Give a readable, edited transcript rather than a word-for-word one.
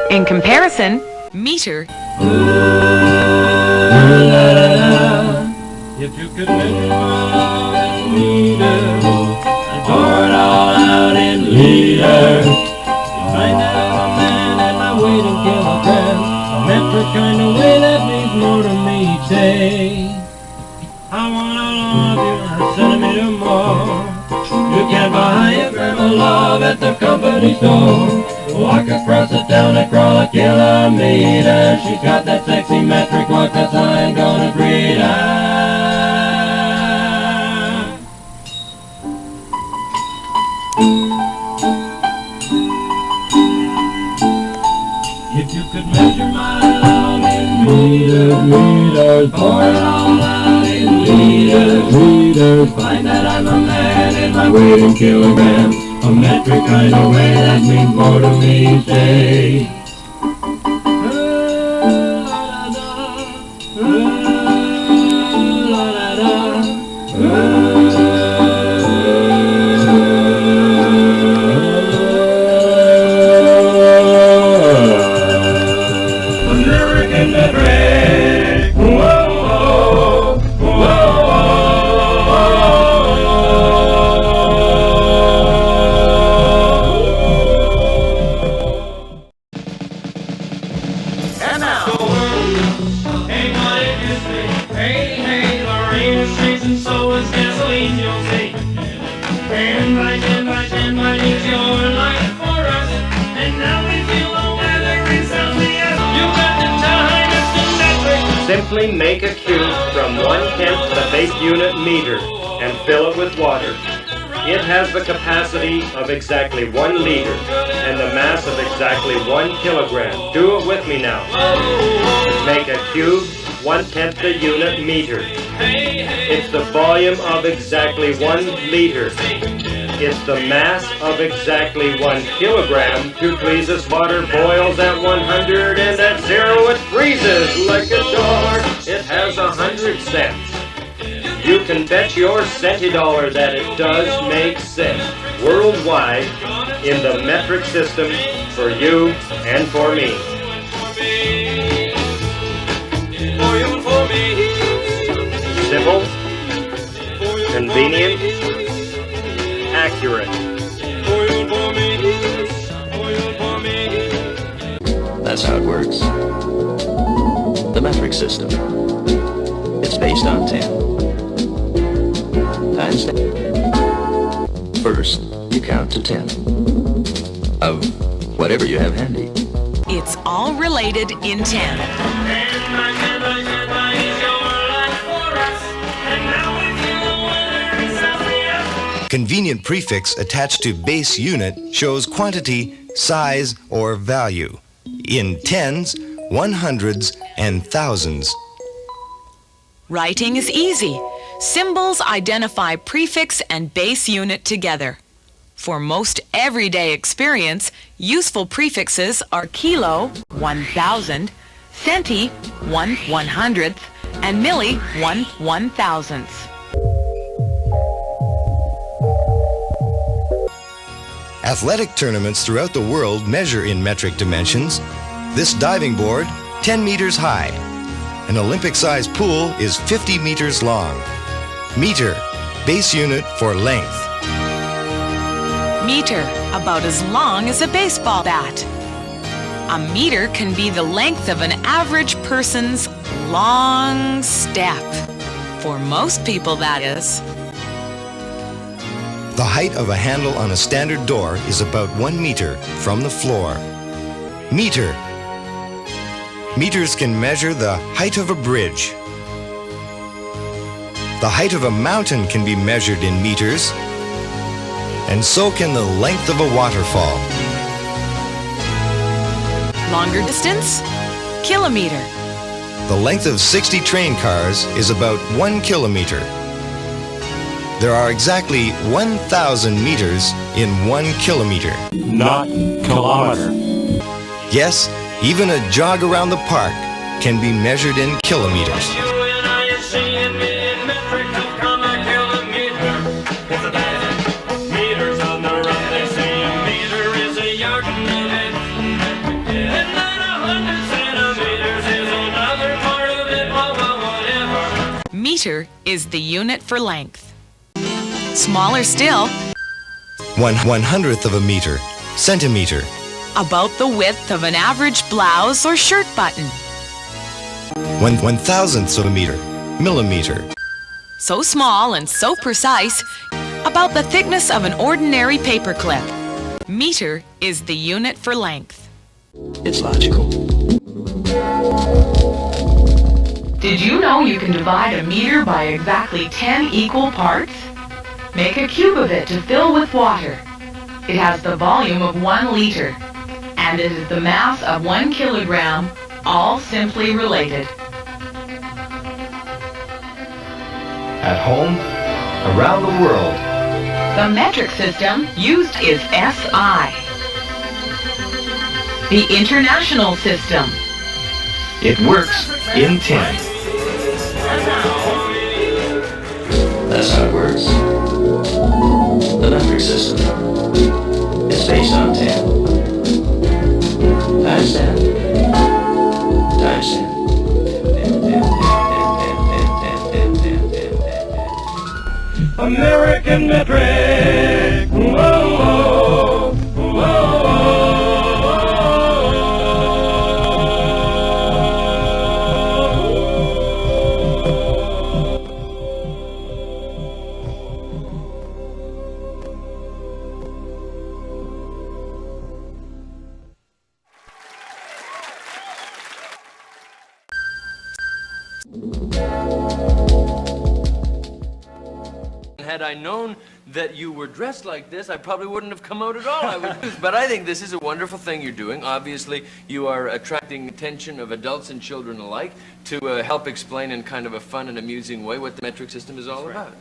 In comparison, meter if you could measure my meters and pour it all out in liters, you find that I'm a man and my weight in kilograms. A metric kind of way that means more to me each day. I want all of you a centimeter more. You can't buy a gram of love at the company store. Walk across the town and crawl a kilometer. She's got that sexy metric walk, that's how I'm gonna greet her. If you could measure my love in meters, pour it all out in liters, find that I'm a man and my weight in kilograms. A metric kind of way that means more to me each day. American metric. Whoa, whoa. And now, hey, what it is me? Hey, the rain is chasing, so is gasoline, you'll see. And it's your life for us. And now we feel the weather is LCS. You got the time, it's the metric. Simply make a cube from 1/10 the base unit meter and fill it with water. It has the capacity of exactly 1 liter and the mass of exactly 1 kilogram. Do it with me now. Make a cube 1/10 the unit meter. It's the volume of exactly 1 liter. It's the mass of exactly 1 kilogram. To please us, water boils at 100 and at 0 it freezes like a dollar. It has 100 cents. You can bet your centy dollar that it does make sense worldwide in the metric system for you and for me. Simple, convenient, accurate. That's how it works. The metric system. It's based on 10 times 10. First, you count to 10 of whatever you have handy. It's all related in 10. Convenient prefix attached to base unit shows quantity, size, or value in tens, 100s, and thousands. Writing is easy. Symbols identify prefix and base unit together. For most everyday experience, useful prefixes are kilo, 1,000, centi, 1/100th, and milli, 1/1000th. Athletic tournaments throughout the world measure in metric dimensions. This diving board, 10 meters high. An Olympic-sized pool is 50 meters long. Meter, base unit for length. Meter, about as long as a baseball bat. A meter can be the length of an average person's long step. For most people, that is. The height of a handle on a standard door is about 1 meter from the floor. Meter. Meters can measure the height of a bridge. The height of a mountain can be measured in meters, and so can the length of a waterfall. Longer distance? Kilometer. The length of 60 train cars is about 1 kilometer. There are exactly 1,000 meters in 1 kilometer. Not kilometer. Yes, even a jog around the park can be measured in kilometers. You and I are seeing in metric of comma kilometer. It's a thousand meters on the run. They say a meter is a yard and a half. Meter is the unit for length. Smaller still, 1/100th of a meter, centimeter. about the width of an average blouse or shirt button. 1/1000th of a meter, millimeter. So small and so precise, about the thickness of an ordinary paperclip. Meter is the unit for length. It's logical. Did you know you can divide a meter by exactly 10 equal parts? Make a cube of it to fill with water. It has the volume of 1 liter, and it is the mass of 1 kilogram, all simply related. At home, around the world. The metric system used is SI. The international system. It works in 10. That's how it works. The metric system is based on 10. Times 10. Times 10. American metric. Whoa, whoa, Had I known that you were dressed like this, I probably wouldn't have come out at all. But I think this is a wonderful thing you're doing. Obviously, you are attracting attention of adults and children alike to help explain in kind of a fun and amusing way what the metric system is all about.